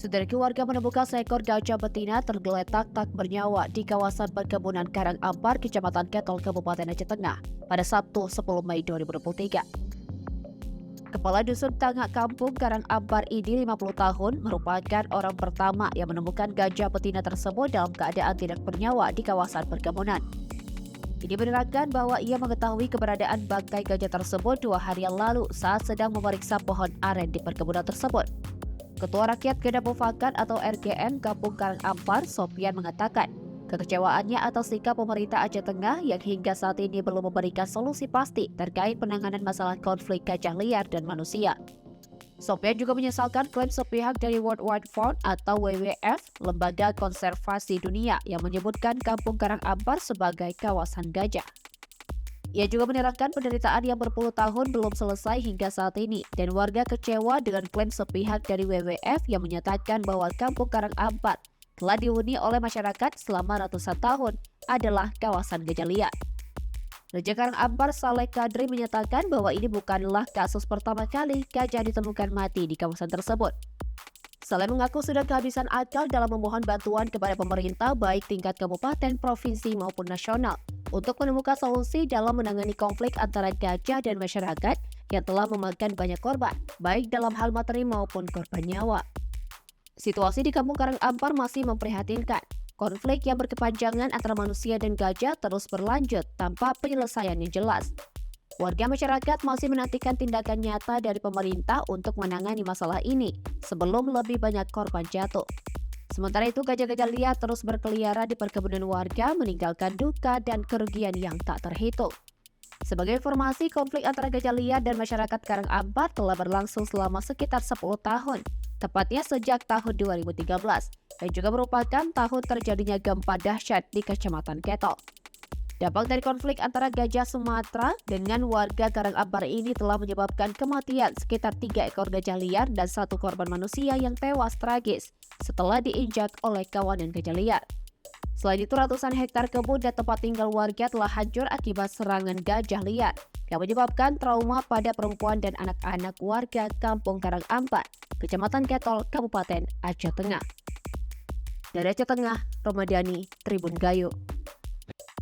Saudara keluarga menemukan seekor gajah betina tergeletak tak bernyawa di kawasan perkebunan Karang Ampar, Kecamatan Ketol, Kabupaten Aceh Tengah pada Sabtu 10 Mei 2023. Kepala Dusun Tangak Kampung Karang Ampar ini 50 tahun merupakan orang pertama yang menemukan gajah betina tersebut dalam keadaan tidak bernyawa di kawasan perkebunan. Ini menerangkan bahwa ia mengetahui keberadaan bangkai gajah tersebut 2 hari yang lalu saat sedang memeriksa pohon aren di perkebunan tersebut. Ketua Rakyat Genap Mufakat atau RGM Kampung Karang Ampar, Sofian, mengatakan kekecewaannya atas sikap pemerintah Aceh Tengah yang hingga saat ini belum memberikan solusi pasti terkait penanganan masalah konflik gajah liar dan manusia. Sofian juga menyesalkan klaim sepihak dari World Wide Fund atau WWF, Lembaga Konservasi Dunia, yang menyebutkan Kampung Karang Ampar sebagai kawasan gajah. Ia juga menerangkan penderitaan yang berpuluh tahun belum selesai hingga saat ini, dan warga kecewa dengan klaim sepihak dari WWF yang menyatakan bahwa Kampung Karang Ampar telah dihuni oleh masyarakat selama ratusan tahun adalah kawasan gajah liar. Raja Karang Ampar, Saleh Kadri, menyatakan bahwa ini bukanlah kasus pertama kali gajah ditemukan mati di kawasan tersebut. Saleh mengaku sudah kehabisan akal dalam memohon bantuan kepada pemerintah baik tingkat kabupaten, provinsi maupun nasional untuk menemukan solusi dalam menangani konflik antara gajah dan masyarakat yang telah memakan banyak korban, baik dalam hal materi maupun korban nyawa. Situasi di Kampung Karang Ampar masih memprihatinkan. Konflik yang berkepanjangan antara manusia dan gajah terus berlanjut tanpa penyelesaian yang jelas. Warga masyarakat masih menantikan tindakan nyata dari pemerintah untuk menangani masalah ini sebelum lebih banyak korban jatuh. Sementara itu, gajah-gajah liar terus berkeliaran di perkebunan warga, meninggalkan duka dan kerugian yang tak terhitung. Sebagai informasi, konflik antara gajah liar dan masyarakat Karang Ampar telah berlangsung selama sekitar 10 tahun, tepatnya sejak tahun 2013, dan juga merupakan tahun terjadinya gempa dahsyat di Kecamatan Ketol. Dampak dari konflik antara gajah Sumatera dengan warga Karang Ampar ini telah menyebabkan kematian sekitar 3 ekor gajah liar dan 1 korban manusia yang tewas tragis setelah diinjak oleh kawanan gajah liar. Selain itu, ratusan hektar kebun dan tempat tinggal warga telah hancur akibat serangan gajah liar yang menyebabkan trauma pada perempuan dan anak-anak warga Kampung Karang Ampar, Kecamatan Ketol, Kabupaten Aceh Tengah. Dari Aceh Tengah, Romadhani, Tribun Gayo.